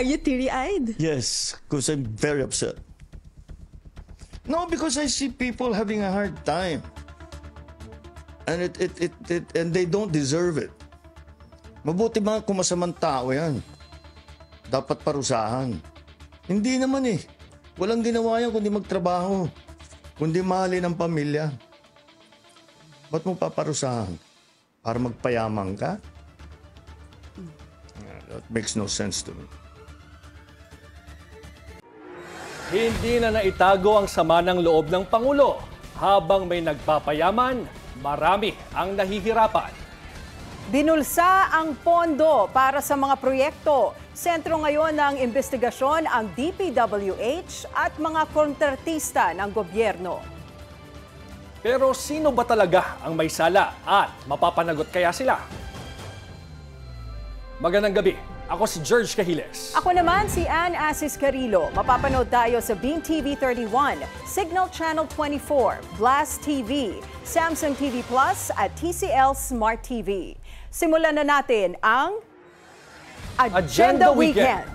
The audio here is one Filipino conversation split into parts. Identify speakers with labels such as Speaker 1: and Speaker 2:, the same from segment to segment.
Speaker 1: Are you teary-eyed?
Speaker 2: Yes, because I'm very upset. No, because I see people having a hard time. And and they don't deserve it. Mabuti mga kung masamang tao yan. Dapat parusahan. Hindi naman eh. Walang ginawa yan kundi magtrabaho. Kundi mahalin ang pamilya. Ba't mo paparusahan? Para magpayaman ka? That makes no sense to me.
Speaker 3: Hindi na naitago ang sama ng loob ng Pangulo. Habang may nagpapayaman, marami ang nahihirapan.
Speaker 4: Binulsa ang pondo para sa mga proyekto. Sentro ngayon ng investigasyon ang DPWH at mga kontratista ng gobyerno.
Speaker 3: Pero sino ba talaga ang may sala at mapapanagot kaya sila? Magandang gabi. Ako si George Cahiles.
Speaker 4: Ako naman si Ann Asis Carilo. Mapapanood tayo sa Beam TV 31, Signal Channel 24, Blast TV, Samsung TV Plus at TCL Smart TV. Simulan na natin ang Agenda Weekend.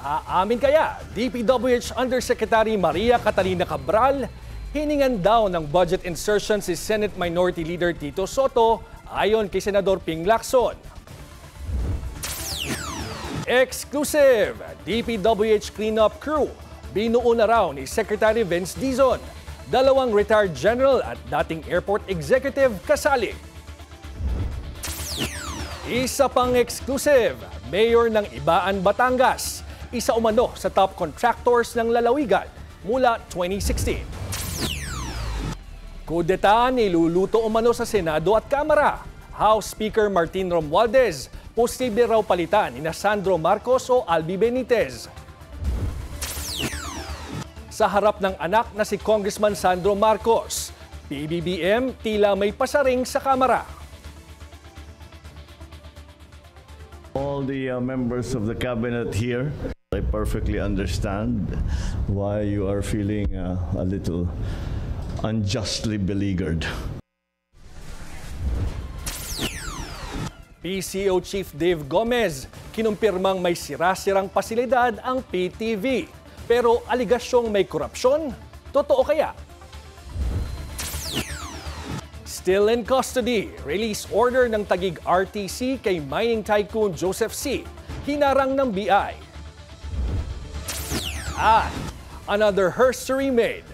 Speaker 3: Aamin kaya, DPWH Undersecretary Maria Catalina Cabral, hiningan daw ng budget insertion si Senate Minority Leader Tito Soto ayon kay Senador Ping Lacson. Exclusive! DPWH cleanup crew, binuo na raw ni Secretary Vince Dizon. 2 retired general at dating airport executive kasali. Isa pang exclusive, Mayor ng Ibaan, Batangas. Isa umano sa top contractors ng lalawigan mula 2016. Kudeta niluluto umano sa Senado at Kamara. House Speaker Martin Romualdez, posible raw palitan ni Sandro Marcos o Albi Benitez. Sa harap ng anak na si Congressman Sandro Marcos, PBBM tila may pasaring sa Kamara.
Speaker 5: All the members of the cabinet here, I perfectly understand why you are feeling a little unjustly beleaguered.
Speaker 3: PCO Chief Dave Gomez, kinumpirmang may sira-sirang pasilidad ang PTV. Pero aligasyong may korupsyon? Totoo kaya? Still in custody, release order ng tagig RTC kay mining tycoon Joseph C. Hinarang ng BI. At another history made.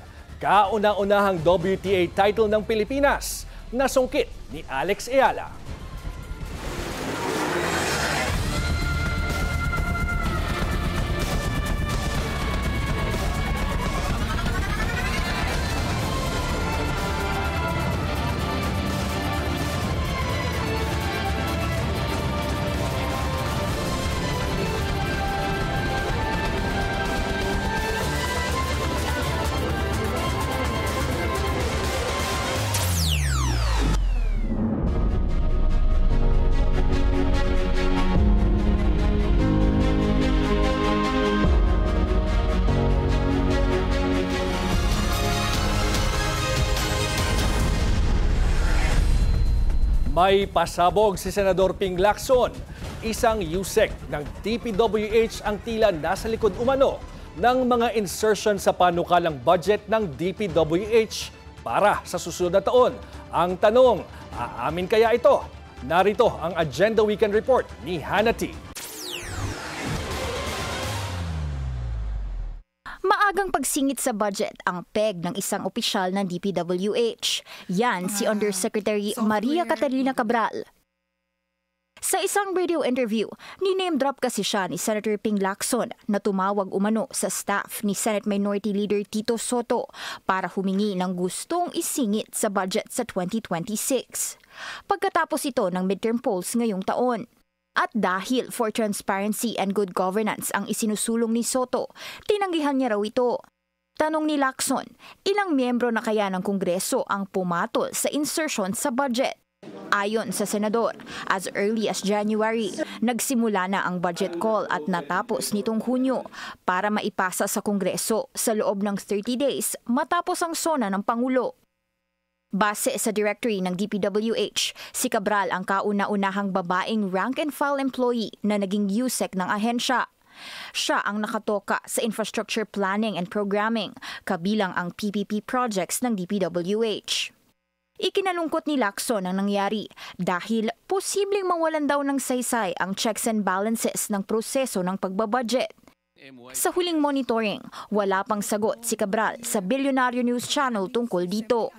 Speaker 3: Kauna-unahang WTA title ng Pilipinas, nasungkit ni Alex Eala. May pasabog si Senador Ping Lacson. Isang USEC ng DPWH ang tila nasa likod umano ng mga insertion sa panukalang budget ng DPWH para sa susunod na taon. Ang tanong, aamin kaya ito? Narito ang Agenda Weekend Report ni Hannah T.
Speaker 6: Maagang pagsingit sa budget ang peg ng isang opisyal ng DPWH. Yan si Undersecretary Maria Catalina Cabral. Sa isang radio interview, ni-name drop kasi siya ni Senator Ping Lacson na tumawag umano sa staff ni Senate Minority Leader Tito Soto para humingi ng gustong isingit sa budget sa 2026. Pagkatapos ito ng midterm polls ngayong taon. At dahil for transparency and good governance ang isinusulong ni Soto, tinanggihan niya raw ito. Tanong ni Lacson, ilang miyembro na kaya ng Kongreso ang pumatol sa insertion sa budget? Ayon sa Senador, as early as January, nagsimula na ang budget call at natapos nitong Hunyo para maipasa sa Kongreso sa loob ng 30 days matapos ang sona ng Pangulo. Base sa directory ng DPWH, si Cabral ang kauna-unahang babaeng rank-and-file employee na naging USEC ng ahensya. Siya ang nakatoka sa infrastructure planning and programming, kabilang ang PPP projects ng DPWH. Ikinalungkot ni Lacson ang nangyari dahil posibleng mawalan daw ng saysay ang checks and balances ng proseso ng pagbabudget. Sa huling monitoring, wala pang sagot si Cabral sa Bilyonaryo News Channel tungkol dito.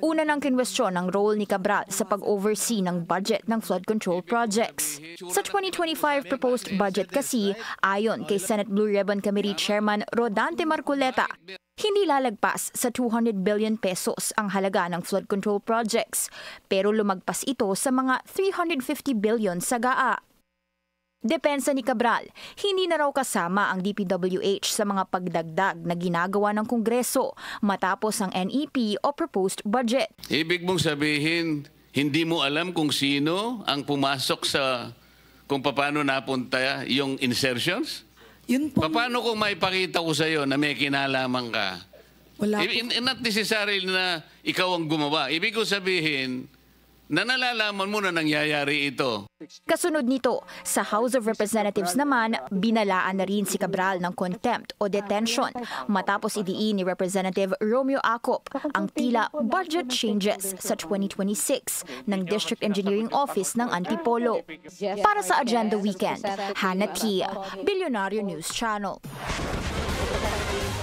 Speaker 6: Una nang kinwestiyon ang role ni Cabral sa pag-oversee ng budget ng flood control projects. Sa 2025 proposed budget kasi, ayon kay Senate Blue Ribbon Committee Chairman Rodante Marcoleta, hindi lalagpas sa 200 billion pesos ang halaga ng flood control projects, pero lumagpas ito sa mga 350 billion sa GAA. Depensa ni Cabral, hindi na raw kasama ang DPWH sa mga pagdagdag na ginagawa ng Kongreso matapos ang NEP o proposed budget.
Speaker 1: Ibig mong sabihin, hindi mo alam kung sino ang pumasok sa kung paano napunta yung insertions?
Speaker 7: Yun po.
Speaker 1: Paano kung maipakita ko sa iyo na may kinalaman ka?
Speaker 7: Wala po.
Speaker 1: Not necessarily na ikaw ang gumawa. Ibig ko sabihin, na nalalaman mo na nangyayari ito.
Speaker 6: Kasunod nito, sa House of Representatives naman, binalaan na rin si Cabral ng contempt o detention matapos idiin ni Representative Romeo Acop ang tila budget changes sa 2026 ng District Engineering Office ng Antipolo. Para sa Agenda Weekend, Hannah Tia, Bilyonaryo News Channel.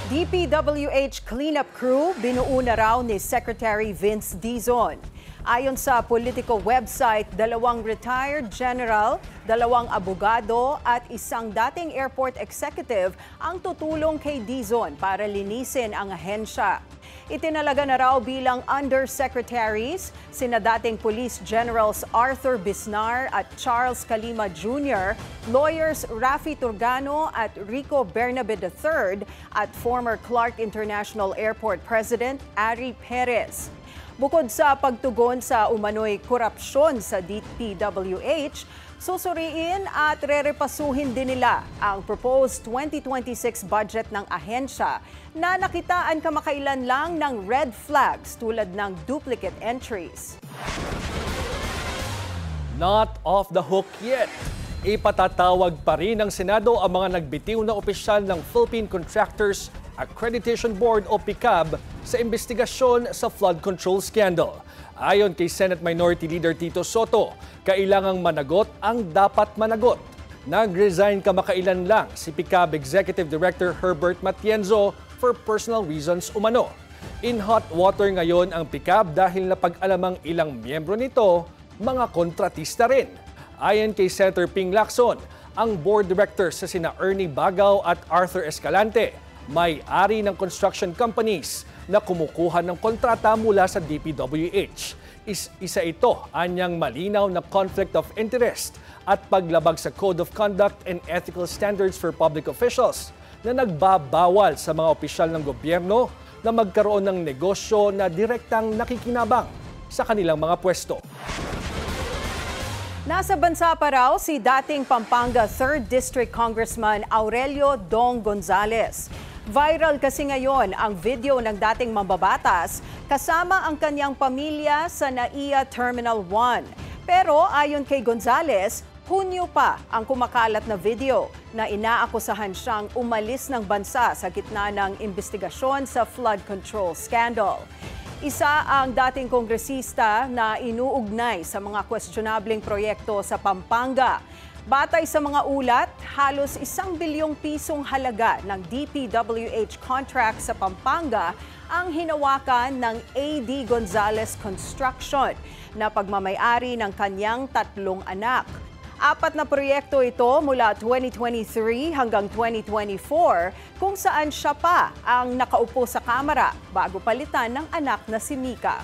Speaker 4: DPWH cleanup crew binuo na raw ni Secretary Vince Dizon. Ayon sa Politico website, 2 retired general, 2 abogado at isang dating airport executive ang tutulong kay Dizon para linisin ang ahensya. Itinalaga na raw bilang undersecretaries sina dating Police Generals Arthur Bisnar at Charles Calima Jr., lawyers Rafi Turgano at Rico Bernabe III at former Clark International Airport President Ari Perez. Bukod sa pagtugon sa umano'y korupsyon sa DPWH, susuriin at rerepasuhin din nila ang proposed 2026 budget ng ahensya na nakitaan kamakailan lang ng red flags tulad ng duplicate entries.
Speaker 3: Not off the hook yet. Ipatatawag pa rin ng Senado ang mga nagbitiw na opisyal ng Philippine Contractors Accreditation Board o PICAB sa investigasyon sa flood control scandal. Ayon kay Senate Minority Leader Tito Soto, kailangang managot ang dapat managot. Nag-resign kamakailan lang si PICAB Executive Director Herbert Matienzo for personal reasons umano. In hot water ngayon ang PICAB dahil napag-alamang ilang miyembro nito, mga kontratista rin. Ayon kay Senator Ping Lacson, ang board directors sa sina Ernie Bagaw at Arthur Escalante, may-ari ng construction companies na kumukuha ng kontrata mula sa DPWH. Isa ito anyang malinaw na conflict of interest at paglabag sa Code of Conduct and Ethical Standards for Public Officials na nagbabawal sa mga opisyal ng gobyerno na magkaroon ng negosyo na direktang nakikinabang sa kanilang mga pwesto.
Speaker 4: Nasa bansa pa raw si dating Pampanga 3rd District Congressman Aurelio Dong Gonzales. Viral kasi ngayon ang video ng dating mambabatas kasama ang kanyang pamilya sa NAIA Terminal 1. Pero ayon kay Gonzales, Hunyo pa ang kumakalat na video na inaakusahan siyang umalis ng bansa sa gitna ng investigasyon sa flood control scandal. Isa ang dating kongresista na inuugnay sa mga questionableng proyekto sa Pampanga. Batay sa mga ulat, halos 1 bilyong pisong halaga ng DPWH contract sa Pampanga ang hinawakan ng AD Gonzales Construction na pagmamay-ari ng kanyang 3 anak. 4 na proyekto ito mula 2023 hanggang 2024 kung saan siya pa ang nakaupo sa kamera bago palitan ng anak na si Mika.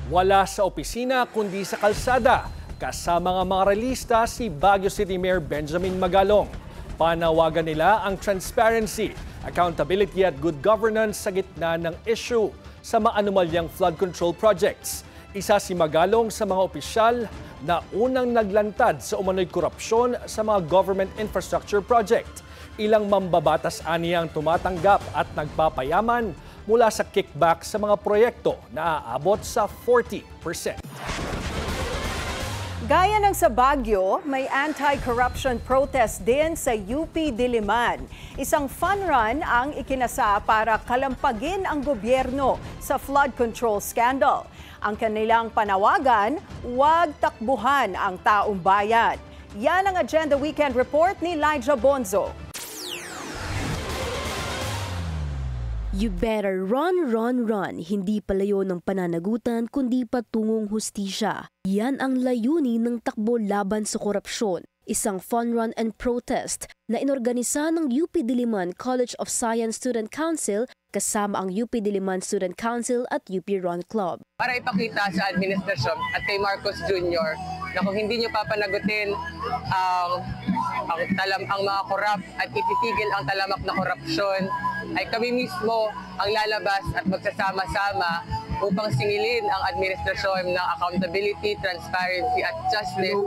Speaker 3: Wala sa opisina kundi sa kalsada. Kasama ng mga realista si Baguio City Mayor Benjamin Magalong. Panawagan nila ang transparency, accountability at good governance sa gitna ng issue sa maanumalyang flood control projects. Isa si Magalong sa mga opisyal na unang naglantad sa umano'y korupsyon sa mga government infrastructure project. Ilang mambabatas aniya ang tumatanggap at nagpapayaman mula sa kickback sa mga proyekto na aabot sa 40%.
Speaker 4: Gaya ng sa Baguio, may anti-corruption protest din sa UP Diliman. Isang fun run ang ikinasa para kalampagin ang gobyerno sa flood control scandal. Ang kanilang panawagan, huwag takbuhan ang taong bayan. Yan ang Agenda Weekend Report ni Elijah Bonzo.
Speaker 7: You better run, run, run. Hindi palayo ng pananagutan kundi patungong hustisya. Yan ang layunin ng takbo laban sa korupsyon. Isang fun run and protest na inorganisa ng UP Diliman College of Science Student Council kasama ang UP Diliman Student Council at UP Run Club.
Speaker 8: Para ipakita sa administrasyon at kay Marcos Jr. na kung hindi nyo papanagutin ang mga korap at ititigil ang talamak na korupsyon, ay kami mismo ang lalabas at magsasama-sama upang singilin ang administrasyon ng accountability, transparency at justice,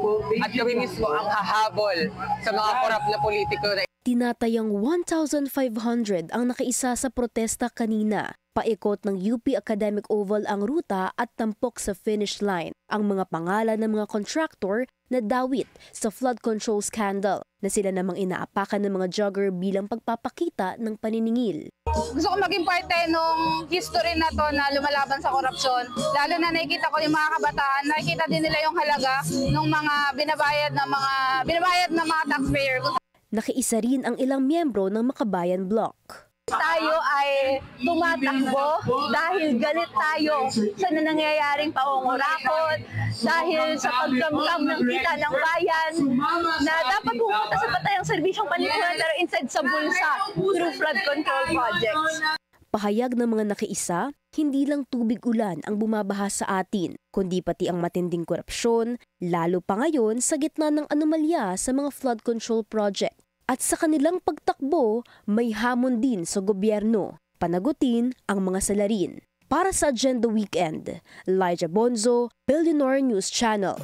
Speaker 8: at kami mismo ang hahabol sa mga korap na politiko na
Speaker 7: Tinatayang 1,500 ang nakaisa sa protesta kanina. Paikot ng UP Academic Oval ang ruta at tampok sa finish line ang mga pangalan ng mga contractor na dawit sa flood control scandal na sila namang inaapakan ng mga jogger bilang pagpapakita ng paniningil.
Speaker 9: Gusto ko maging parte nung history na to na lumalaban sa korupsyon. Lalo na nakikita ko yung mga kabataan, nakikita din nila yung halaga ng mga binabayad ng mga taxpayer.
Speaker 7: Nakiisa rin ang ilang miyembro ng Makabayan Bloc.
Speaker 9: Tayo ay tumatakbo dahil galit tayo sa nangyayaring pangungurakot, dahil sa pagkamkam ng kita ng bayan na dapat pumunta sa patayang serbisyong panlipunan pero instead sa bulsa through flood control projects.
Speaker 7: Pahayag ng mga nakiisa, hindi lang tubig ulan ang bumabaha sa atin, kundi pati ang matinding korupsyon, lalo pa ngayon sa gitna ng anomalya sa mga flood control project. At sa kanilang pagtakbo, may hamon din sa gobyerno, panagutin ang mga salarin. Para sa Agenda Weekend, Elijah Bonzo, Billionaire News Channel.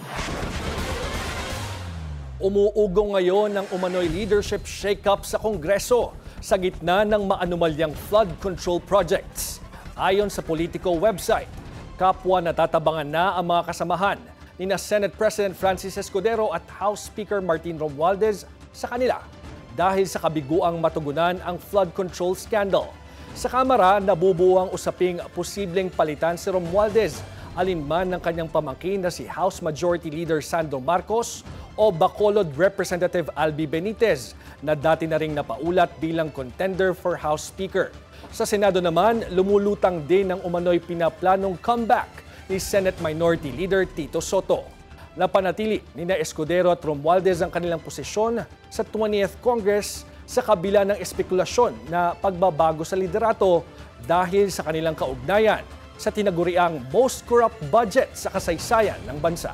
Speaker 3: Umuugong ngayon ang umano'y leadership shake-up sa Kongreso sa gitna ng maanumalyang flood control projects. Ayon sa Politico website, kapwa natatabangan na ang mga kasamahan ni Senate President Francis Escudero at House Speaker Martin Romualdez sa kanila dahil sa kabiguang matugunan ang flood control scandal. Sa Kamara, nabubuo ang usaping posibleng palitan si Romualdez alinman ng kanyang pamangkin na si House Majority Leader Sandro Marcos o Bacolod Representative Albi Benitez na dati na ring napaulat bilang contender for House Speaker. Sa Senado naman, lumulutang din ang umano'y pinaplanong comeback ni Senate Minority Leader Tito Soto. Napanatili ni Escudero at Romualdez ang kanilang posisyon sa 20th Congress sa kabila ng espekulasyon na pagbabago sa liderato dahil sa kanilang kaugnayan sa tinaguriang most corrupt budget sa kasaysayan ng bansa.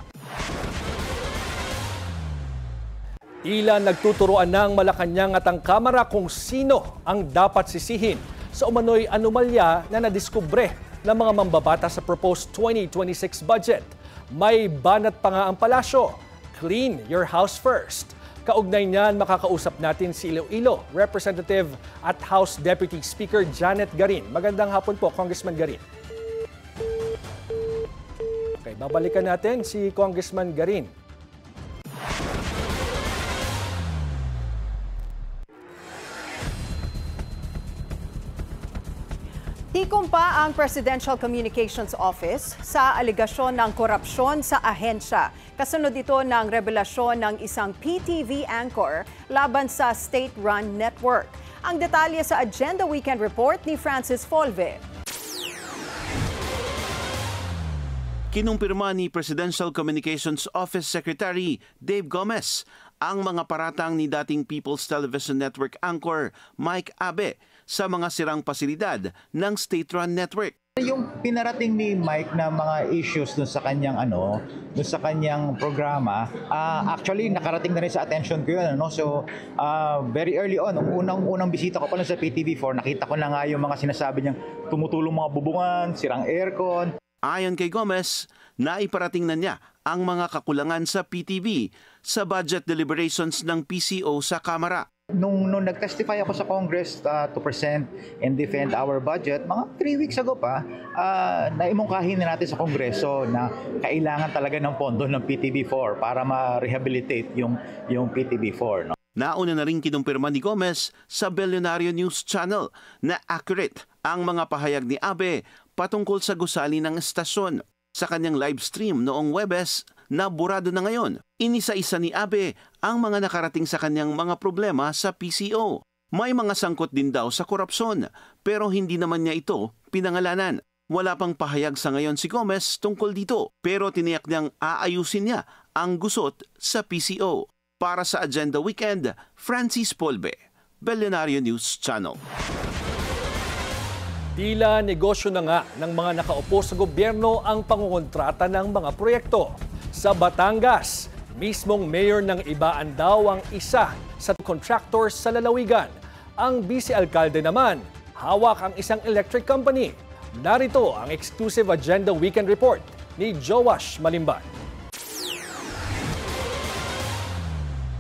Speaker 3: Tila nagtuturoan ng Malacanang at ang Kamara kung sino ang dapat sisihin sa umano'y anomalya na nadiskubre ng mga mambabata sa proposed 2026 budget. May banat pa nga ang palasyo. Clean your house first. Kaugnay niyan, makakausap natin si Iloilo Representative at House Deputy Speaker Janet Garin. Magandang hapon po, Congressman Garin. Okay, babalikan natin si Congressman Garin.
Speaker 4: Tikom pa ang Presidential Communications Office sa aligasyon ng korupsyon sa ahensya. Kasunod ito ng revelasyon ng isang PTV anchor laban sa state-run network. Ang detalye sa Agenda Weekend Report ni Francis Folve.
Speaker 10: Kinumpirma ni Presidential Communications Office Secretary Dave Gomez ang mga paratang ni dating People's Television Network anchor Mike Abe sa mga sirang pasilidad ng state-run network.
Speaker 11: Yung pinarating ni Mike na mga issues dun sa kanyang programa, actually nakarating na rin sa attention ko yun. So very early on, unang bisita ko pa lang sa PTV4, nakita ko na nga yung mga sinasabi niyang tumutulong mga bubungan, sirang aircon.
Speaker 10: Ayon kay Gomez, naiparating na niya ang mga kakulangan sa PTV sa budget deliberations ng PCO sa Kamara.
Speaker 11: Nung nag-testify ako sa Congress to present and defend our budget, mga 3 weeks ago pa, naimungkahin na natin sa Kongreso na kailangan talaga ng pondo ng PTB4 para ma-rehabilitate yung PTB4. No?
Speaker 10: Nauna na rin kinumpirma ni Gomez sa Billionaire News Channel na accurate ang mga pahayag ni Abe patungkol sa gusali ng estasyon. Sa kanyang live stream noong Webes na burado na ngayon, inisa-isa ni Abe ang mga nakarating sa kanyang mga problema sa PCO. May mga sangkot din daw sa korupsyon, pero hindi naman niya ito pinangalanan. Wala pang pahayag sa ngayon si Gomez tungkol dito, pero tiniyak niyang aayusin niya ang gusot sa PCO. Para sa Agenda Weekend, Francis Polbe, Billionaire News Channel.
Speaker 3: Tila negosyo na nga ng mga nakaupo sa gobyerno ang pangungontrata ng mga proyekto. Sa Batangas, mismong mayor ng Ibaan daw ang isa sa contractors sa lalawigan. Ang vice-alkalde naman, hawak ang isang electric company. Narito ang exclusive Agenda Weekend Report ni Joash Malimban.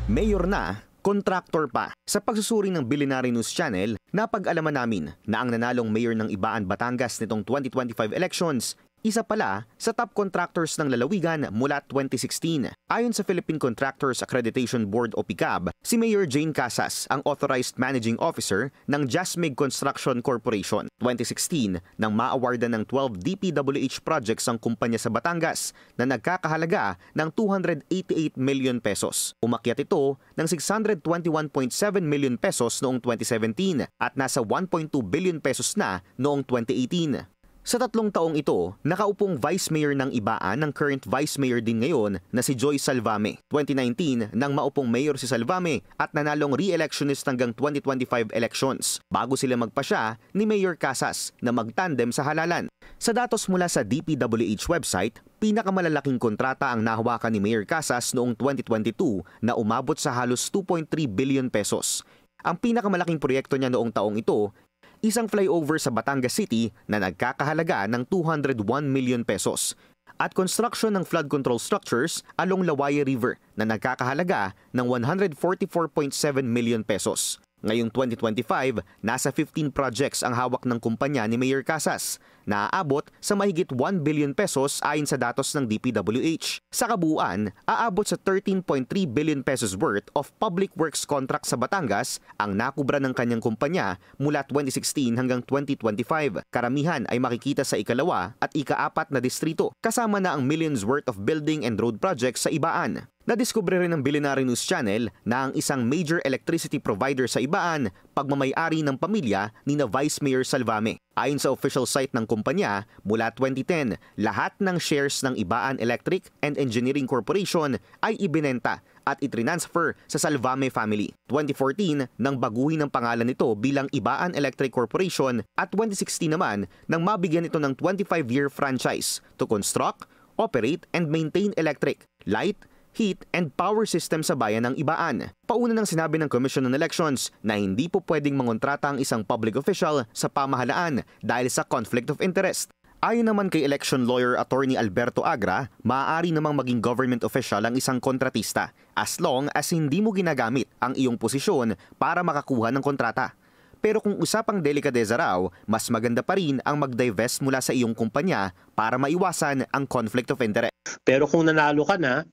Speaker 12: Mayor na, kontraktor pa. Sa pagsusuri ng Billionaire News Channel, napag-alaman namin na ang nanalong mayor ng Ibaan, Batangas nitong 2025 elections, isa pala sa top contractors ng lalawigan mula 2016. Ayon sa Philippine Contractors Accreditation Board o PICAB, si Mayor Jane Casas ang Authorized Managing Officer ng Jasmig Construction Corporation. 2016 nang ma-awardan ng 12 DPWH projects ang kumpanya sa Batangas na nagkakahalaga ng 288 million pesos. Umakyat ito ng 621.7 million pesos noong 2017 at nasa 1.2 billion pesos na noong 2018. Sa 3 taong ito, nakaupong Vice Mayor ng Ibaan ng current Vice Mayor din ngayon na si Joy Salvame. 2019 nang maupong Mayor si Salvame at nanalong re-electionist hanggang 2025 elections bago sila magpasya ni Mayor Casas na magtandem sa halalan. Sa datos mula sa DPWH website, pinakamalalaking kontrata ang nahawakan ni Mayor Casas noong 2022 na umabot sa halos 2.3 billion pesos. Ang pinakamalaking proyekto niya noong taong ito, isang flyover sa Batangas City na nagkakahalaga ng 201 million pesos at construction ng flood control structures along Lawaya River na nagkakahalaga ng 144.7 million pesos. Ngayong 2025, nasa 15 projects ang hawak ng kumpanya ni Mayor Casas na aabot sa mahigit 1 billion pesos ayon sa datos ng DPWH. Sa kabuuan, aabot sa 13.3 billion pesos worth of public works contract sa Batangas ang nakubra ng kanyang kumpanya mula 2016 hanggang 2025. Karamihan ay makikita sa ikalawa at ika-4 na distrito, kasama na ang millions worth of building and road projects sa Ibaan. Nadiskubre rin ng Billionaire News Channel na ang isang major electricity provider sa Ibaan, pagmamay-ari ng pamilya ni na Vice Mayor Salvame. Ayon sa official site ng kumpanya, mula 2010, lahat ng shares ng Ibaan Electric and Engineering Corporation ay ibinenta at itransfer sa Salvame family. 2014 nang baguhin ang pangalan nito bilang Ibaan Electric Corporation at 2016 naman nang mabigyan ito ng 25-year franchise to construct, operate, and maintain electric, light, heat and power system sa bayan ng Ibaan. Pauna nang sinabi ng Commission on Elections na hindi po pwedeng mangontrata ang isang public official sa pamahalaan dahil sa conflict of interest. Ayon naman kay election lawyer attorney Alberto Agra, maaari namang maging government official ang isang kontratista as long as hindi mo ginagamit ang iyong posisyon para makakuha ng kontrata. Pero kung usapang delikadeza raw, mas maganda pa rin ang mag-divest mula sa iyong kumpanya para maiwasan ang conflict of interest.
Speaker 13: Pero kung nanalo ka na,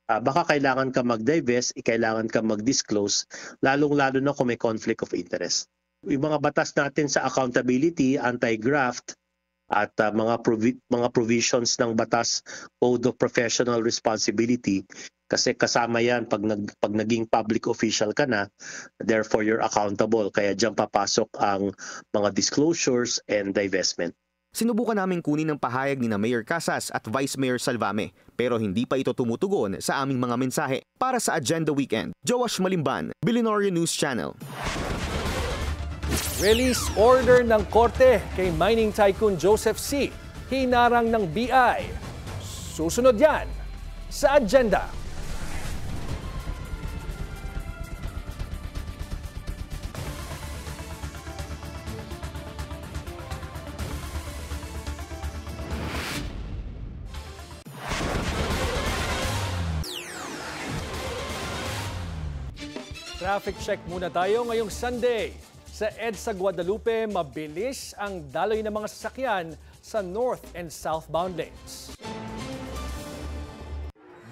Speaker 13: baka kailangan ka mag-divest, kailangan ka mag-disclose, lalong-lalo na kung may conflict of interest. Yung mga batas natin sa accountability, anti-graft, at mga provisions ng batas Code of Professional Responsibility, kasi kasama yan pag naging public official ka na, therefore you're accountable. Kaya diyan papasok ang mga disclosures and divestment.
Speaker 12: Sinubukan namin kunin ng pahayag ni na Mayor Casas at Vice Mayor Salvame pero hindi pa ito tumutugon sa aming mga mensahe. Para sa Agenda Weekend, Joash Malimban, Billionaire News Channel.
Speaker 3: Release order ng korte kay mining tycoon Joseph C. Hinarang ng BI. Susunod yan sa Agenda. Traffic check muna tayo ngayong Sunday. Sa EDSA Guadalupe, mabilis ang daloy ng mga sasakyan sa north and southbound lanes.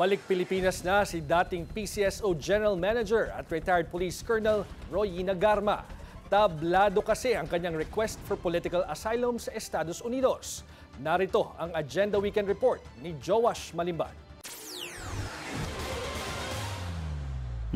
Speaker 3: Balik Pilipinas na si dating PCSO General Manager at retired Police Colonel Royina Garma. Tablado kasi ang kanyang request for political asylum sa Estados Unidos. Narito ang Agenda Weekend Report ni Joash Malimban.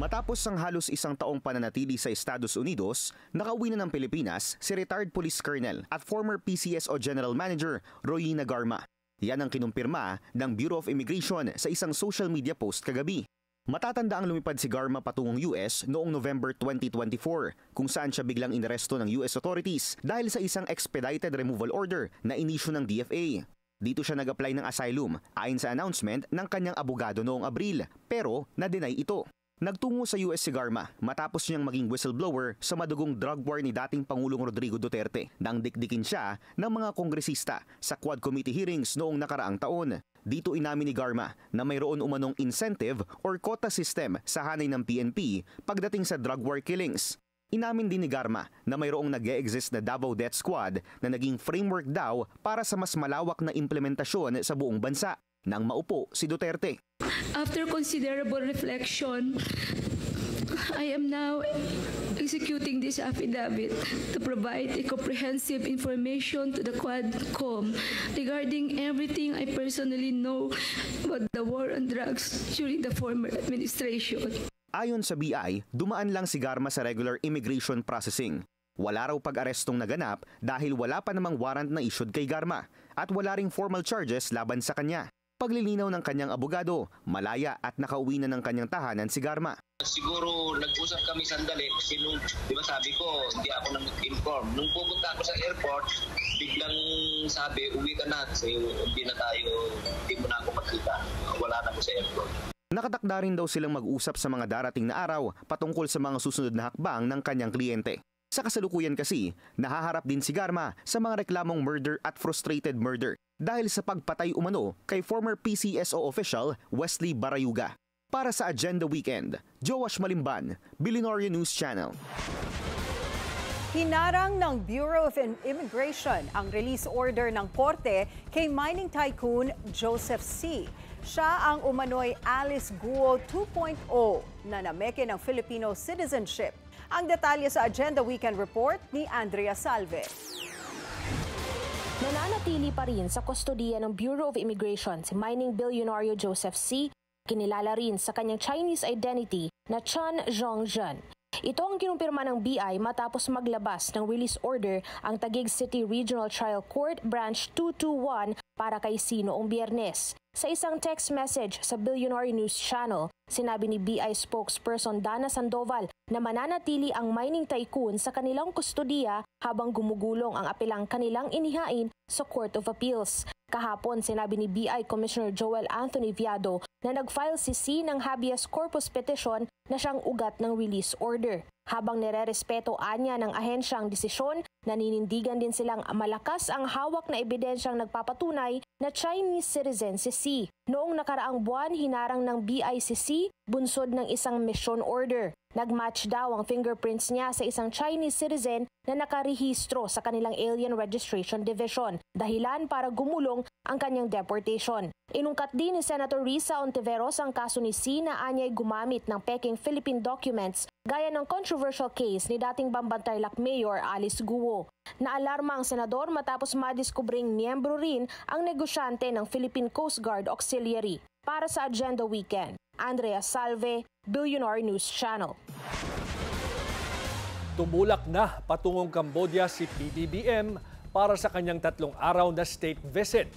Speaker 12: Matapos ang halos isang taong pananatili sa Estados Unidos, nakauwi na ng Pilipinas si retired Police Colonel at former PCSO General Manager Royina Garma. Yan ang kinumpirma ng Bureau of Immigration sa isang social media post kagabi. Matatanda ang lumipad si Garma patungong US noong November 2024 kung saan siya biglang inaresto ng US authorities dahil sa isang expedited removal order na inisyu ng DFA. Dito siya nag-apply ng asylum ayon sa announcement ng kanyang abogado noong Abril pero na-deny ito. Nagtungo sa US si Garma matapos niyang maging whistleblower sa madugong drug war ni dating Pangulong Rodrigo Duterte nang dikdikin siya ng mga kongresista sa Quad Committee hearings noong nakaraang taon. Dito inamin ni Garma na mayroon umanong incentive or quota system sa hanay ng PNP pagdating sa drug war killings. Inamin din ni Garma na mayroong nag-e-exist na Davao Death Squad na naging framework daw para sa mas malawak na implementasyon sa buong bansa nang maupo si Duterte.
Speaker 14: After considerable reflection, I am now executing this affidavit to provide a comprehensive information to the Quadcom regarding everything I personally know about the war on drugs during the former administration.
Speaker 12: Ayon sa BI, dumaan lang si Garma sa regular immigration processing. Wala raw pag-arestong naganap dahil wala pa namang warrant na issued kay Garma at wala ring formal charges laban sa kanya. Paglilinaw ng kanyang abogado, malaya at nakauwi na ng kanyang tahanan si Garma.
Speaker 15: Siguro nag-usap kami sandali kasi nung, di ba sabi ko, hindi ako nag-inform. Nung pupunta ako sa airport, biglang sabi, uwi ka na kasi hindi mo na ako makita. Wala na ako sa airport.
Speaker 12: Nakatakda rin daw silang mag-usap sa mga darating na araw patungkol sa mga susunod na hakbang ng kanyang kliyente. Sa kasalukuyan kasi, nahaharap din si Garma sa mga reklamong murder at frustrated murder dahil sa pagpatay umano kay former PCSO official Wesley Barayuga. Para sa Agenda Weekend, Joash Malimban, Billionaire News Channel.
Speaker 4: Hinarang ng Bureau of Immigration ang release order ng korte kay mining tycoon Joseph C. Siya ang umano'y Alice Guo 2.0 na nameke ng Filipino citizenship. Ang detalye sa Agenda Weekend Report ni Andrea Salve.
Speaker 16: Nananatili pa rin sa kustodiya ng Bureau of Immigration si mining billionaire Joseph C. Kinilala rin sa kanyang Chinese identity na Chan Zhongzhen. Ito ang kinumpirma ng BI matapos maglabas ng release order ang Taguig City Regional Trial Court Branch 221 para kay C noong Biyernes. Sa isang text message sa Billionaire News Channel, sinabi ni BI spokesperson Dana Sandoval na mananatili ang mining tycoon sa kanilang kustodiya habang gumugulong ang apelang kanilang inihain sa Court of Appeals. Kahapon, sinabi ni BI Commissioner Joel Anthony Viado na nag-file si C ng habeas corpus petition na siyang ugat ng release order. Habang nirerespeto anya ng ahensya ang desisyon, naninindigan din silang malakas ang hawak na ebidensyang nagpapatunay na Chinese citizen si C. Noong nakaraang buwan, hinarang ng BICC bunsod ng isang mission order. Nagmatch daw ang fingerprints niya sa isang Chinese citizen na nakarehistro sa kanilang Alien Registration Division, dahilan para gumulong ang kanyang deportation. Inungkat din ni Senator Risa Ontiveros ang kaso ni C na anya'y gumamit ng peking Philippine documents gaya ng controversial case ni dating Bambantarlac Mayor Alice Guo. Naalarma ang senador matapos madiskubring miyembro rin ang negosyante ng Philippine Coast Guard Auxiliary. Para sa Agenda Weekend, Andrea Salve, Billionaire News Channel.
Speaker 3: Tumulak na patungong Cambodia si PBBM para sa kanyang 3 araw na state visit.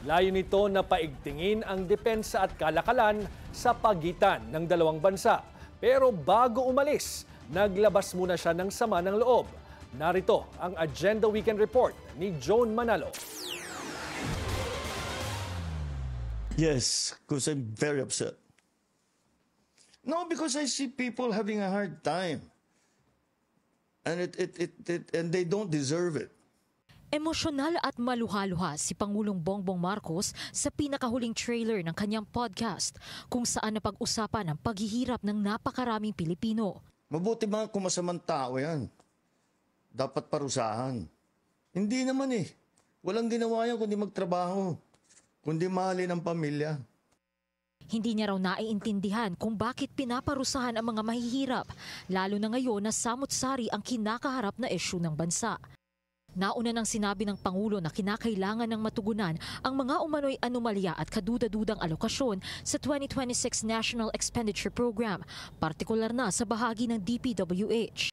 Speaker 3: Layo nito na paigtingin ang depensa at kalakalan sa pagitan ng dalawang bansa. Pero bago umalis, naglabas muna siya ng sama ng loob. Narito ang Agenda Weekend Report ni Joan Manalo.
Speaker 2: Yes, because I'm very upset. No, because I see people having a hard time. And and they don't deserve it.
Speaker 17: Emosyonal at maluha-luha si Pangulong Bongbong Marcos sa pinakahuling trailer ng kanyang podcast kung saan napag-usapan ang paghihirap ng napakaraming Pilipino.
Speaker 2: Mabuti ba kung masamang tao yan? Dapat parusahan. Hindi naman eh. Walang ginawa yan kundi magtrabaho, kundi mahalin ang pamilya.
Speaker 17: Hindi niya raw naiintindihan kung bakit pinaparusahan ang mga mahihirap, lalo na ngayon na samut-sari ang kinakaharap na isyu ng bansa. Nauna nang sinabi ng Pangulo na kinakailangan ng matugunan ang mga umano'y anomalya at kaduda-dudang alokasyon sa 2026 National Expenditure Program, partikular na sa bahagi ng DPWH.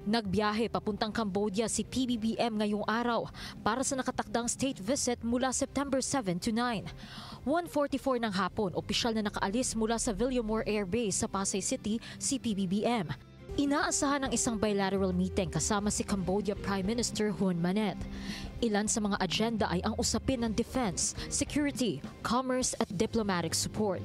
Speaker 17: Nagbiyahe papuntang Cambodia si PBBM ngayong araw para sa nakatakdang state visit mula September 7 to 9. 1:44 ng hapon, opisyal na nakaalis mula sa Villamor Air Base sa Pasay City si PBBM. Inaasahan ang isang bilateral meeting kasama si Cambodia Prime Minister Hun Manet. Ilan sa mga agenda ay ang usapin ng defense, security, commerce at diplomatic support.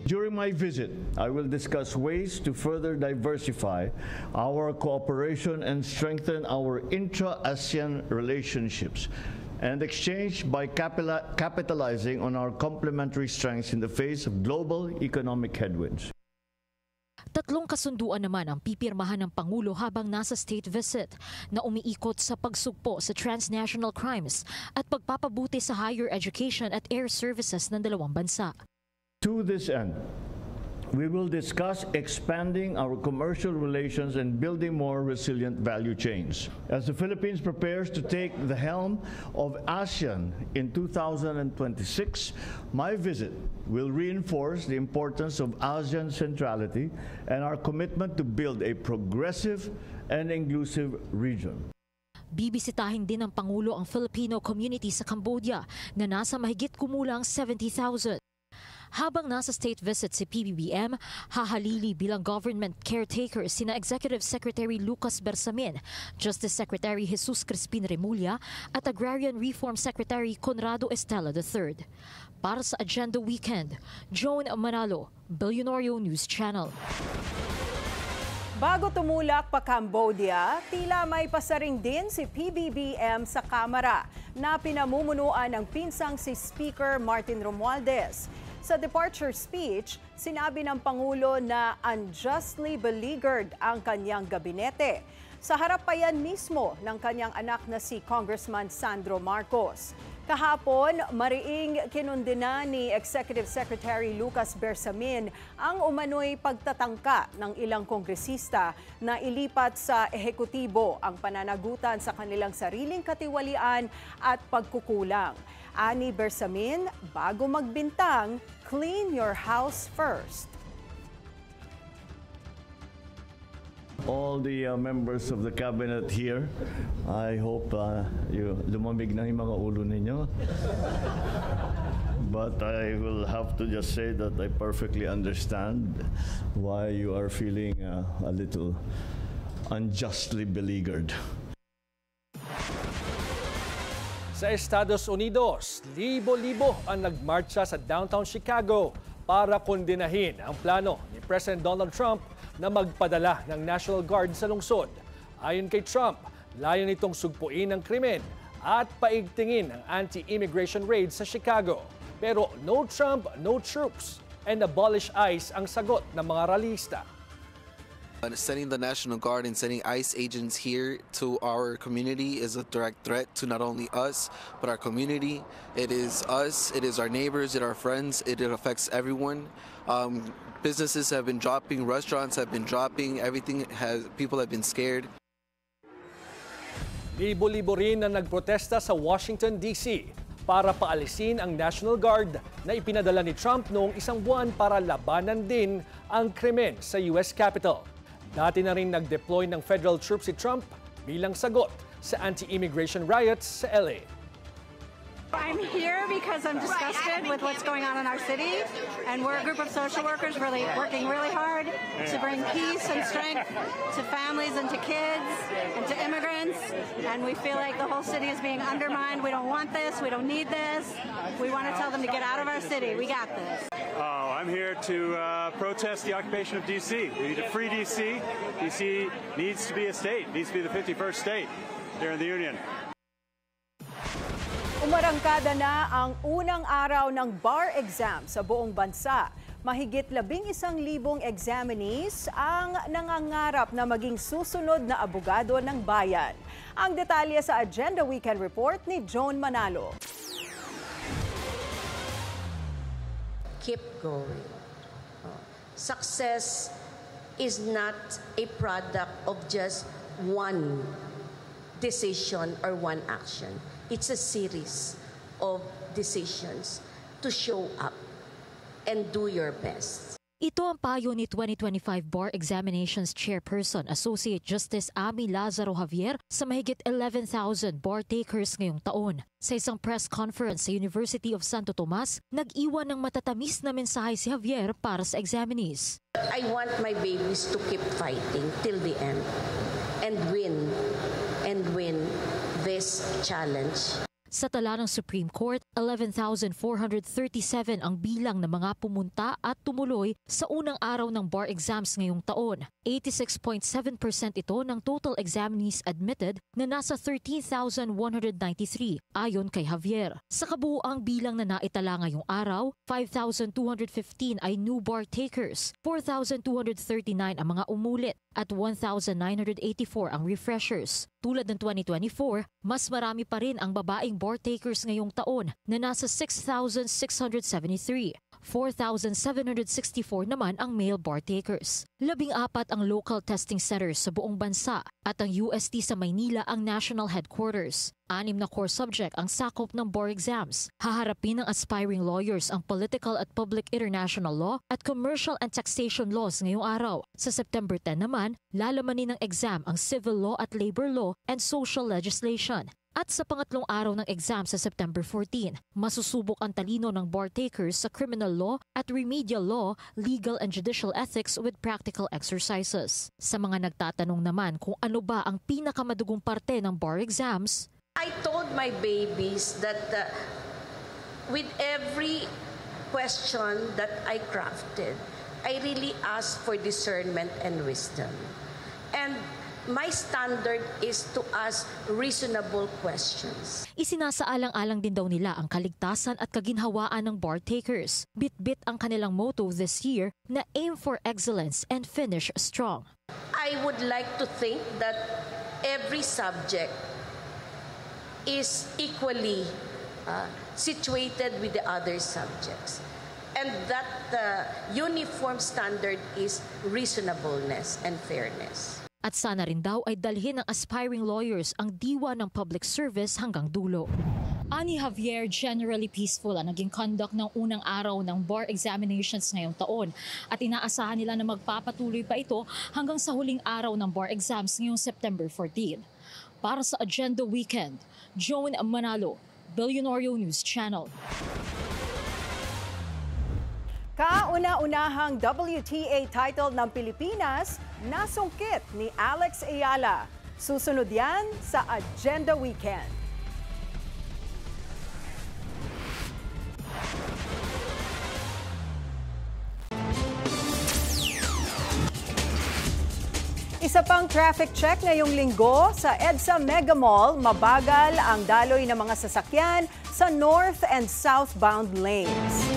Speaker 5: During my visit, I will discuss ways to further diversify our cooperation and strengthen our intra-ASEAN relationships and exchange by capitalizing on our complementary strengths in the face of global economic headwinds.
Speaker 17: Tatlong kasunduan naman ang pipirmahan ng Pangulo habang nasa state visit na umiikot sa pagsugpo sa transnational crimes at pagpapabuti sa higher education at air services ng dalawang bansa.
Speaker 5: To this end, we will discuss expanding our commercial relations and building more resilient value chains. As the Philippines prepares to take the helm of ASEAN in 2026, my visit will reinforce the importance of ASEAN centrality and our commitment to build a progressive and inclusive region.
Speaker 17: Bibisitahin din ng Pangulo ang Filipino community sa Cambodia na nasa mahigit kumulang 70,000. Habang nasa state visit si PBBM, hahalili bilang government caretaker sina Executive Secretary Lucas Bersamin, Justice Secretary Jesus Crispin Remulla at Agrarian Reform Secretary Conrado Estela III. Para sa Agenda Weekend, Joan Manalo, Billionario News Channel.
Speaker 4: Bago tumulak pa Cambodia, tila may pasaring din si PBBM sa Kamara na pinamumunuan ng pinsang si Speaker Martin Romualdez. Sa departure speech, sinabi ng Pangulo na unjustly beleaguered ang kanyang gabinete. Sa harap pa yan mismo ng kanyang anak na si Congressman Sandro Marcos. Kahapon, mariing kinundina ni Executive Secretary Lucas Bersamin ang umano'y pagtatangka ng ilang kongresista na ilipat sa ehekutibo ang pananagutan sa kanilang sariling katiwalian at pagkukulang. Ani Bersamin, bago magbintang, clean your house first.
Speaker 5: All the members of the cabinet here, I hope lumamig na yung mga ulo ninyo. But I will have to just say that I perfectly understand why you are feeling a little unjustly beleaguered.
Speaker 3: Sa Estados Unidos, libo-libo ang nagmarcha sa downtown Chicago para kondinahin ang plano ni President Donald Trump na magpadala ng National Guard sa lungsod. Ayon kay Trump, layo nitong sugpuin ang krimen at paigtingin ang anti-immigration raid sa Chicago. Pero no Trump, no troops and abolish ICE ang sagot ng mga ralista.
Speaker 18: Sending the National Guard and sending ICE agents here to our community is a direct threat to not only us, but our community. It is us, it is our neighbors, it is our friends, it affects everyone. Businesses have been dropping, restaurants have been dropping, people have been scared.
Speaker 3: Libo-libo rin na nagprotesta sa Washington, D.C. para paalisin ang National Guard na ipinadala ni Trump noong isang buwan para labanan din ang krimen sa U.S. Capitol. Dati na rin nag-deploy ng federal troops si Trump bilang sagot sa anti-immigration riots sa LA.
Speaker 19: I'm here because I'm disgusted with what's going on in our city, and we're a group of social workers working really hard to bring peace and strength to families and to kids and to immigrants, and we feel like the whole city is being undermined. We don't want this. We don't need this. We want to tell them to get out of our city. We got this.
Speaker 20: I'm here to protest the occupation of D.C. We need to free D.C. D.C. needs to be a state, needs to be the 51st state here in the Union.
Speaker 4: Umarangkada na ang unang araw ng bar exam sa buong bansa. Mahigit 11,000 examinees ang nangangarap na maging susunod na abogado ng bayan. Ang detalye sa Agenda Weekend Report ni Joan Manalo.
Speaker 21: Keep going. Success is not a product of just one decision or one action. It's a series of decisions to show up and do your best.
Speaker 17: Ito ang payo ni 2025 Bar Examinations Chairperson Associate Justice Ami Lazaro Javier sa mahigit 11,000 bar takers ngayong taon. Sa isang press conference sa University of Santo Tomas, nag-iwan ng matatamis na mensahe si Javier para sa examinees.
Speaker 21: I want my babies to keep fighting till the end and win this challenge.
Speaker 17: Sa tala ng Supreme Court, 11,437 ang bilang ng mga pumunta at tumuloy sa unang araw ng bar exams ngayong taon. 86.7% ito ng total examinees admitted na nasa 13,193 ayon kay Javier. Sa kabuuang bilang na naitala ngayong araw, 5,215 ay new bar takers, 4,239 ang mga umulit at 1,984 ang refreshers. Tulad ng 2024, mas marami pa rin ang babaeng bar takers ngayong taon na nasa 6,673. 4,764 naman ang male bar takers. 14 ang local testing centers sa buong bansa at ang UST sa Maynila ang national headquarters. 6 na core subject ang sakop ng bar exams. Haharapin ng aspiring lawyers ang political at public international law at commercial and taxation laws ngayong araw. Sa September 10 naman, lalamanin ng exam ang civil law at labor law and social legislation. At sa pangatlong araw ng exam sa September 14, masusubok ang talino ng bar takers sa criminal law at remedial law, legal and judicial ethics with practical exercises. Sa mga nagtatanong naman kung ano ba ang pinakamadugong parte ng bar exams,
Speaker 21: I told my babies that with every question that I crafted, I really asked for discernment and wisdom. And my standard is to ask reasonable questions.
Speaker 17: Isinasaalang-alang din daw nila ang kaligtasan at kaginhawaan ng bar takers. Bit-bit ang kanilang motto this year na aim for excellence and finish strong.
Speaker 21: I would like to think that every subject is equally situated with the other subjects. And that the uniform standard is reasonableness and fairness.
Speaker 17: At sana rin daw ay dalhin ng aspiring lawyers ang diwa ng public service hanggang dulo. Ani Javier, generally peaceful ang naging conduct ng unang araw ng bar examinations ngayong taon at inaasahan nila na magpapatuloy pa ito hanggang sa huling araw ng bar exams ngayong September 14. Para sa Agenda Weekend, Joan Manalo, Billionario News Channel.
Speaker 4: Kauna-unahang WTA title ng Pilipinas nasungkit ni Alex Ayala. Susunod yan sa Agenda Weekend. Isa pang traffic check ngayong linggo sa EDSA Mega Mall, mabagal ang daloy ng mga sasakyan sa north and southbound lanes.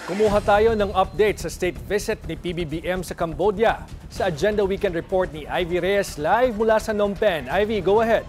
Speaker 3: Kumuha tayo ng update sa state visit ni PBBM sa Cambodia. Sa Agenda Weekend Report ni Ivy Reyes live mula sa Phnom Penh. Ivy, go ahead.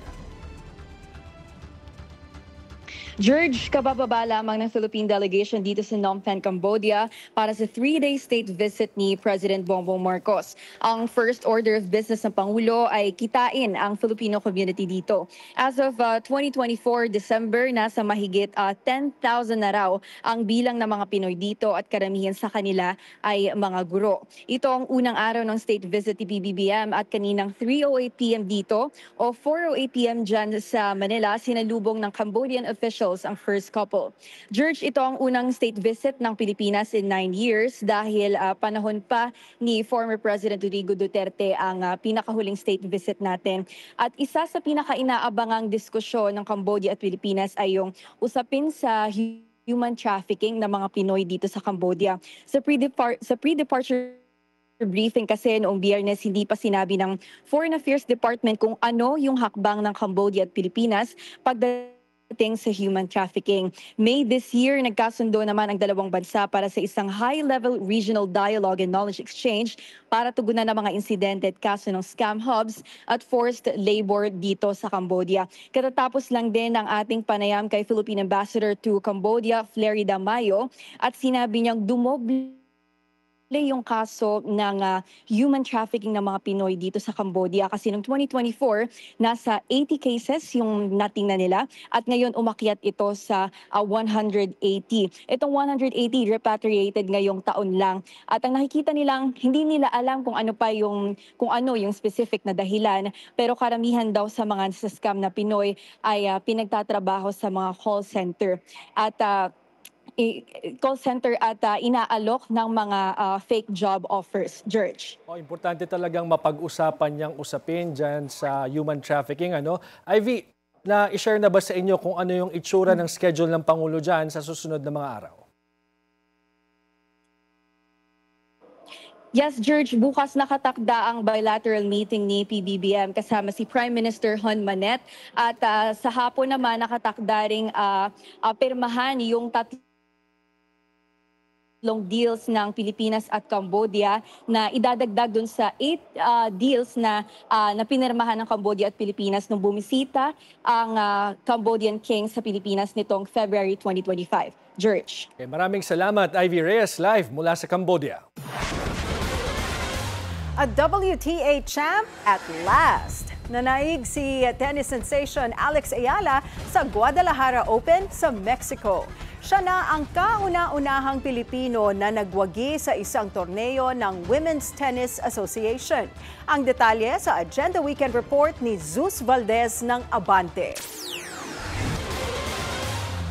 Speaker 22: George, kabababa lamang ng Philippine delegation dito sa Phnom Penh, Cambodia para sa 3-day state visit ni President Bongbong Marcos. Ang first order of business ng Pangulo ay kitain ang Filipino community dito. As of 2024 December, nasa mahigit 10,000 na raw ang bilang ng mga Pinoy dito at karamihan sa kanila ay mga guro. Ito ang unang araw ng state visit ni PBBM at kaninang 3:08 p.m. dito o 4:08 p.m. dyan sa Manila, sinalubong ng Cambodian officials ang first couple. George, ito ang unang state visit ng Pilipinas in 9 years dahil panahon pa ni former President Rodrigo Duterte ang pinakahuling state visit natin. At isa sa pinaka-inaabangang diskusyon ng Cambodia at Pilipinas ay yung usapin sa human trafficking ng mga Pinoy dito sa Cambodia. Sa pre-departure briefing kasi noong Biyernes, hindi pa sinabi ng Foreign Affairs Department kung ano yung hakbang ng Cambodia at Pilipinas pagdating sa human trafficking. May this year, nagkasundo naman ang dalawang bansa para sa isang high-level regional dialogue and knowledge exchange para tugunan ng mga insidente at kaso ng scam hubs at forced labor dito sa Cambodia. Katatapos lang din ang ating panayam kay Philippine Ambassador to Cambodia, Flerida Mayo, at sinabi niyang dumoble yung kaso ng human trafficking ng mga Pinoy dito sa Cambodia kasi noong 2024, nasa 80 cases yung natingnan nila at ngayon umakyat ito sa 180. Itong 180 repatriated ngayong taon lang at ang nakikita nilang hindi nila alam kung ano yung specific na dahilan, pero karamihan daw sa mga scam na Pinoy ay pinagtatrabaho sa mga call center at inaalok ng mga fake job offers. George.
Speaker 3: Importante talagang mapag-usapan niyang usapin dyan sa human trafficking. Ivy, na-share na ba sa inyo kung ano yung itsura ng schedule ng Pangulo dyan sa susunod na mga araw?
Speaker 22: Yes, George, bukas nakatakda ang bilateral meeting ni PBBM kasama si Prime Minister Hun Manet at sa hapon naman nakatakda ring pirmahan yung tatlong deals ng Pilipinas at Cambodia na idadagdag dun sa 8 deals na pinirmahan ng Cambodia at Pilipinas nung bumisita ang Cambodian King sa Pilipinas nitong February 2025. George.
Speaker 3: Okay, maraming salamat, Ivy Reyes, live mula sa Cambodia.
Speaker 4: A WTA champ at last. Nanaig si tennis sensation Alex Ayala sa Guadalajara Open sa Mexico. Siya na ang kauna-unahang Pilipino na nagwagi sa isang torneo ng Women's Tennis Association. Ang detalye sa Agenda Weekend Report ni Zeus Valdez ng Abante.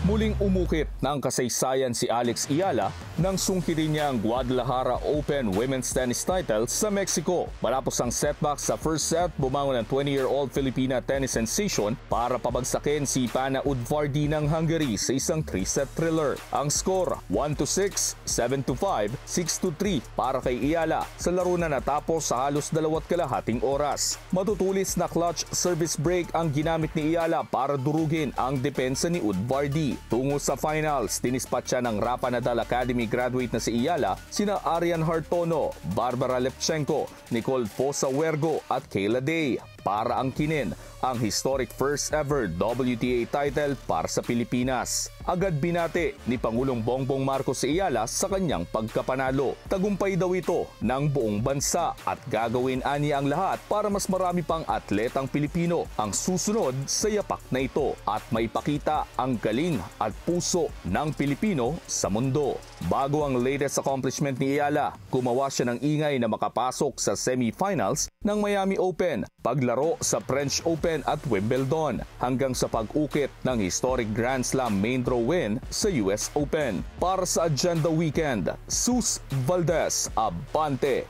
Speaker 1: Muling umukit na ang kasaysayan si Alex Ayala nang sungkirin niya ang Guadalajara Open Women's Tennis title sa Mexico. Matapos ang setback sa first set, bumangon ang 20-year-old Filipina tennis sensation para pabagsakin si Pana Udvardi ng Hungary sa isang 3-set thriller. Ang score 1-6, 7-5, 6-3 para kay Ayala sa laro na natapos sa halos 2.5 oras. Matutulis na clutch service break ang ginamit ni Ayala para durugin ang depensa ni Udvardi. Tungo sa finals, dinispat siya ng Rafa Nadal Academy graduate na si Ayala, sina Arian Hartono, Barbara Lepchenko, Nicole Fosa Huergo at Kayla Day para angkinin ang historic first ever WTA title para sa Pilipinas. Agad binati ni Pangulong Bongbong Marcos si Ayala sa kanyang pagkapanalo. Tagumpay daw ito ng buong bansa at gagawin aniya ang lahat para mas marami pang atletang Pilipino ang susunod sa yapak na ito at maipakita ang galing at puso ng Pilipino sa mundo. Bago ang latest accomplishment ni Ayala, gumawa siya ng ingay na makapasok sa semifinals ng Miami Open, paglaro sa French Open at Wimbledon, hanggang sa pag-ukit ng historic Grand Slam main draw win sa US Open. Para sa Agenda Weekend, Zeus Valdez, Abante.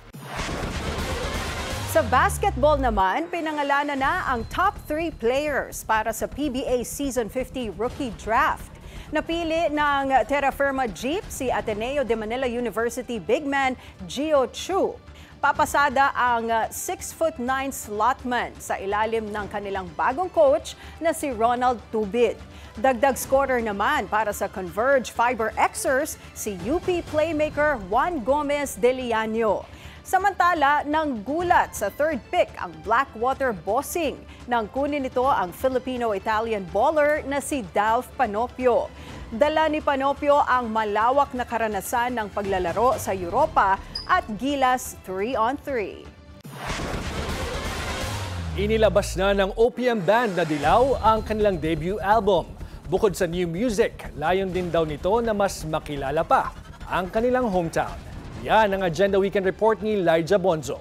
Speaker 4: Sa basketball naman, pinangalanan na ang top 3 players para sa PBA Season 50 Rookie Draft. Napili ng Terra Firma Jeep si Ateneo de Manila University big man Gio Chu. Papasada ang 6'9" slotman sa ilalim ng kanilang bagong coach na si Ronald Tubid. Dagdag scorer naman para sa Converge Fiber Xers si UP playmaker Juan Gomez de Liaño. Samantala, nang gulat sa third pick ang Blackwater Bossing nang kunin nito ang Filipino-Italian baller na si Dalf Panopio. Dala ni Panopio ang malawak na karanasan ng paglalaro sa Europa at Gilas 3-on-3.
Speaker 3: Inilabas na ng OPM Band na Dilaw ang kanilang debut album. Bukod sa new music, layon din daw nito na mas makilala pa ang kanilang hometown. Yan ang Agenda Weekend Report ni Lyja Bonzo.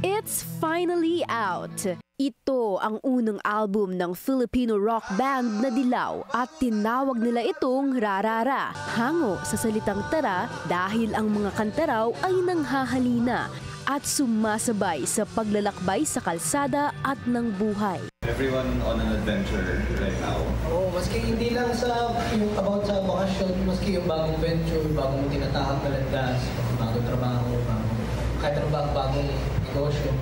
Speaker 7: It's finally out. Ito ang unang album ng Filipino rock band na Dilaw at tinawag nila itong Rarara. Hango sa salitang tara dahil ang mga kanta raw ay nanghahalina at sumasabay sa paglalakbay sa kalsada at ng buhay.
Speaker 6: Everyone on an adventure right now.
Speaker 23: Oo, maski hindi lang sa yung about sa bakasyon, maski yung bagong venture, bagong tinatahak na landas, bagong trabaho, bagong kahit ano bagong negosyo.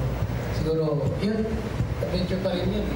Speaker 23: Siguro, yun, adventure pa rin yun.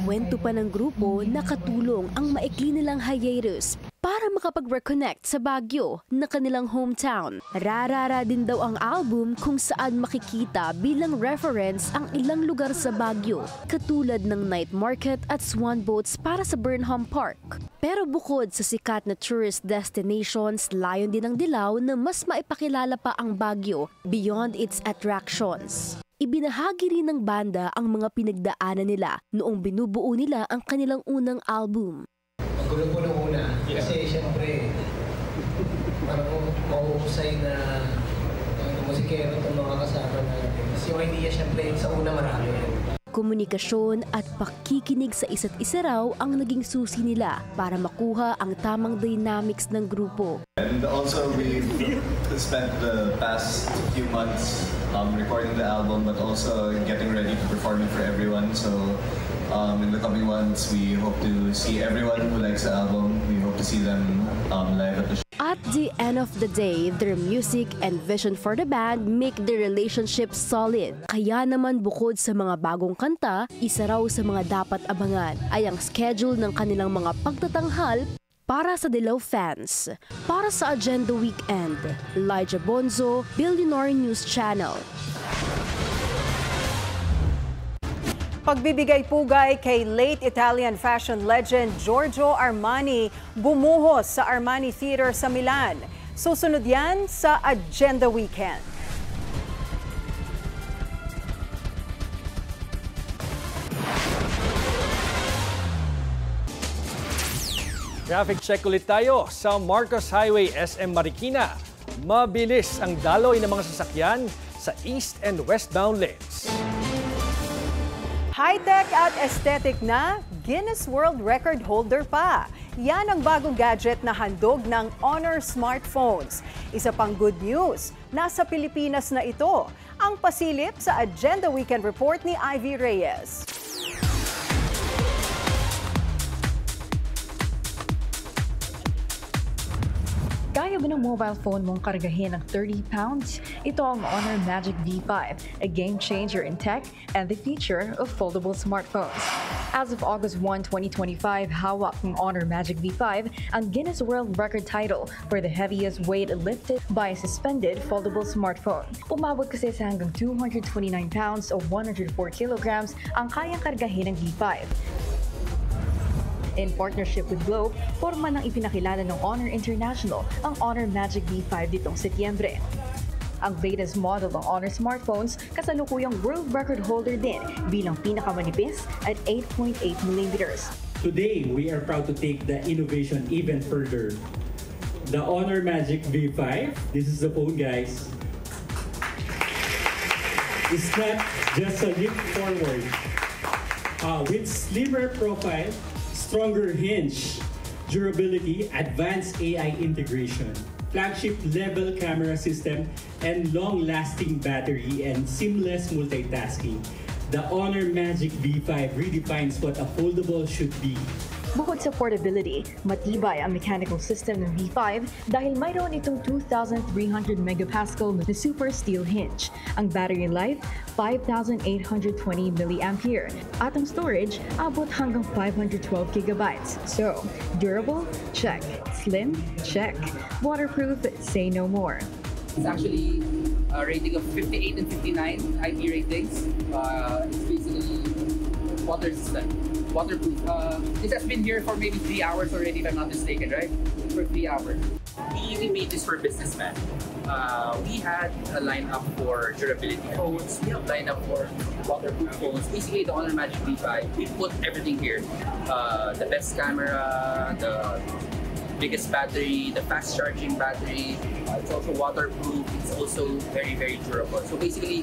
Speaker 7: Kwento pa ng grupo na katulong ang maikli nilang hiatus para makapag-reconnect sa Baguio na kanilang hometown. Rarara din daw ang album kung saan makikita bilang reference ang ilang lugar sa Baguio, katulad ng night market at swan boats para sa Burnham Park. Pero bukod sa sikat na tourist destinations, layon din ng Dilaw na mas maipakilala pa ang Baguio beyond its attractions. Ibinahagi rin ng banda ang mga pinagdaanan nila noong binubuo nila ang kanilang unang album.
Speaker 23: Magulo po nung una kasi siyempre parang mauusay na musikero itong mga kasama natin. Kasi yung idea siyempre sa una marami.
Speaker 7: Komunikasyon at pakikinig sa isa't isa raw ang naging susi nila para makuha ang tamang dynamics ng grupo.
Speaker 6: And also we've spent the past few months recording the album, but also getting ready to perform it for everyone. So in the coming months, we hope to see everyone who likes the album. We hope to see them live at the show.
Speaker 7: At the end of the day, their music and vision for the band make the relationship solid. Kaya naman bukod sa mga bagong kanta, isa raw sa mga dapat abangan ay ang schedule ng kanilang mga pagtatanghal para sa Dilaw fans. Para sa Agenda Weekend, Elijah Bonzo, Billionaire News Channel.
Speaker 4: Pagbibigay pugay kay late Italian fashion legend Giorgio Armani bumuhos sa Armani Theater sa Milan. Susunod yan sa Agenda Weekend.
Speaker 3: Traffic check ulit tayo sa Marcos Highway, SM Marikina. Mabilis ang daloy ng mga sasakyan sa east and westbound lanes.
Speaker 4: High-tech at aesthetic na, Guinness World Record holder pa. Yan ang bagong gadget na handog ng Honor smartphones. Isa pang good news, nasa Pilipinas na ito. Ang pasilip sa Agenda Weekend Report ni Ivy Reyes.
Speaker 8: Kaya ba ng mobile phone mong kargahin ng 30 pounds? Ito ang Honor Magic V5, a game changer in tech and the feature of foldable smartphones. As of August 1, 2025, hawak ng Honor Magic V5 ang Guinness World Record title for the heaviest weight lifted by a suspended foldable smartphone. Umabot kasi sa hanggang 229 pounds o 104 kilograms ang kayang kargahin ng V5. In partnership with Globe, forma ng ipinakilala ng Honor International ang Honor Magic V5 ditong Setyembre. Ang latest model ng Honor smartphones kasalukuyang world record holder din bilang pinakamanipis at 8.8mm.
Speaker 9: Today, we are proud to take the innovation even further. The Honor Magic V5, this is the phone, guys. It's not just a leap forward. With slimmer profile, stronger hinge, durability, advanced AI integration, flagship level camera system, and long-lasting battery and seamless multitasking, the Honor Magic V5 redefines what a foldable should be.
Speaker 8: Bukod sa portability, matibay ang mechanical system ng V5 dahil mayroon itong 2,300 megapascal na super steel hinge. Ang battery life, 5,820 mAh. At ang storage, abot hanggang 512 gigabytes. So, durable? Check. Slim? Check. Waterproof? Say no more.
Speaker 11: It's actually a rating of 58 and 59 IP ratings. It's basically waterproof. This has been here for maybe 3 hours already, if I'm not mistaken, right? For 3 hours. We made this for businessmen. We had a lineup for durability phones. We have a lineup for waterproof phones. Basically, the Honor Magic V5, we put everything here. The best camera, the biggest battery, the fast charging battery. It's also waterproof. It's also very, very durable. So basically,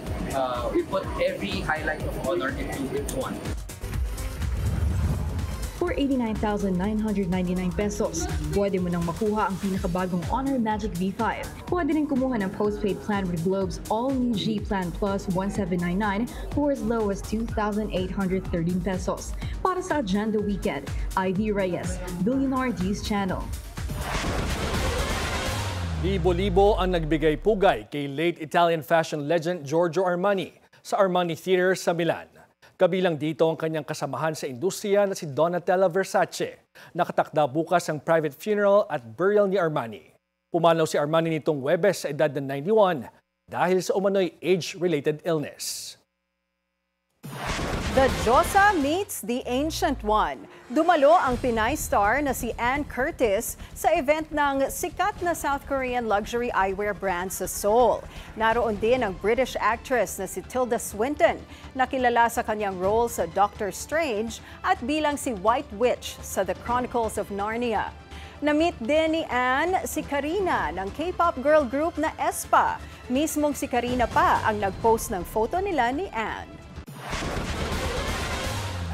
Speaker 11: we put every highlight of Honor into one.
Speaker 8: For 89,999 pesos, pwede mo nang makuha ang pinakabagong Honor Magic V5. Pwede rin kumuha ng postpaid plan with Globe's all-new G Plan Plus 1799 for as low as 2,813 pesos. Para sa Agenda Weekend, Ivy Reyes, Billionaire News Channel.
Speaker 3: Libo-libo ang nagbigay pugay kay late Italian fashion legend Giorgio Armani sa Armani Theater sa Milan. Kabilang dito ang kanyang kasamahan sa industriya na si Donatella Versace. Nakatakda bukas ang private funeral at burial ni Armani. Pumanaw si Armani nitong Huwebes sa edad na 91 dahil sa umano'y age-related illness.
Speaker 4: The Diyosa meets the Ancient One. Dumalo ang Pinay star na si Anne Curtis sa event ng sikat na South Korean luxury eyewear brand sa Seoul. Naroon din ang British actress na si Tilda Swinton, na kilala sa kanyang role sa Doctor Strange at bilang si White Witch sa The Chronicles of Narnia. Na-meet din ni Anne si Karina ng K-pop girl group na aespa. Mismong si Karina pa ang nag-post ng photo nila ni Anne.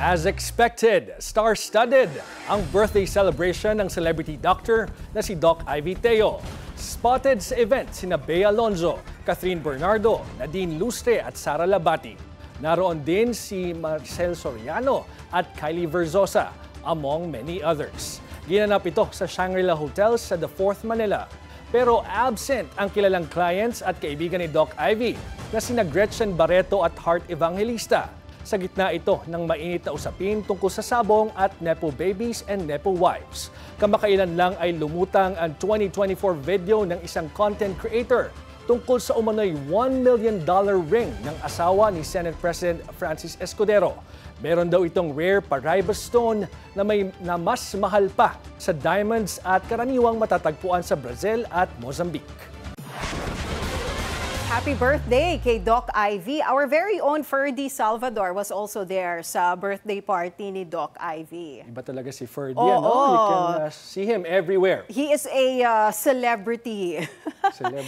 Speaker 3: As expected, star-studded ang birthday celebration ng celebrity doctor na si Doc Ivy Teo. Spotted sa event sina Bea Alonzo, Catherine Bernardo, Nadine Lustre at Sara Labati. Naroon din si Marcel Soriano at Kylie Verzosa, among many others. Ginanap ito sa Shangri-La Hotel sa The Fourth Manila. Pero absent ang kilalang clients at kaibigan ni Doc Ivy na sina Gretchen Barreto at Heart Evangelista. Sa gitna ito ng mainit na usapin tungkol sa sabong at Nepo babies and Nepo wives. Kamakailan lang ay lumutang ang 2024 video ng isang content creator tungkol sa umano'y $1 million ring ng asawa ni Senate President Francis Escudero. Meron daw itong rare Paraiba stone na mas mahal pa sa diamonds at karaniwang matatagpuan sa Brazil at Mozambique.
Speaker 4: Happy birthday kay Doc Ivy. Our very own Ferdy Salvador was also there sa birthday party ni Doc Ivy.
Speaker 3: Iba talaga si Ferdy, ano? You can see him everywhere.
Speaker 4: He is a celebrity.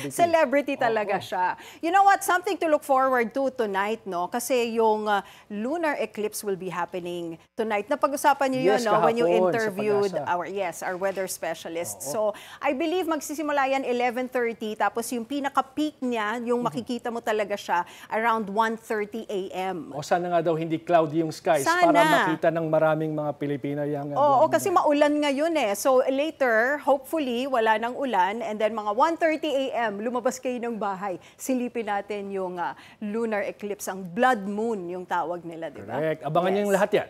Speaker 4: Celebrity talaga siya. You know what? Something to look forward to tonight, no? Kasi yung lunar eclipse will be happening tonight. Napag-usapan niyo yun, no? When you interviewed our weather specialist. So, I believe magsisimula yan 11:30. Tapos yung pinaka-peak niya, yung makikita mo talaga siya around 1:30 a.m.
Speaker 3: O sana nga daw hindi cloudy yung skies para makita ng maraming mga Pilipino yung...
Speaker 4: Oo, kasi maulan ngayon eh. So later, hopefully, wala nang ulan. And then mga 1:30 a.m., lumabas kayo ng bahay. Silipin natin yung lunar eclipse. Ang blood moon yung tawag nila, di ba?
Speaker 3: Correct. Abangan niyo yung lahat yan.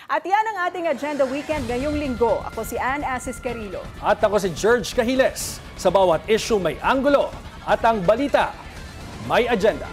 Speaker 4: At yan ang ating Agenda Weekend ngayong linggo. Ako si Ann Asis Carillo.
Speaker 3: At ako si George Cahiles. Sa bawat issue may anggulo at ang balita may agenda.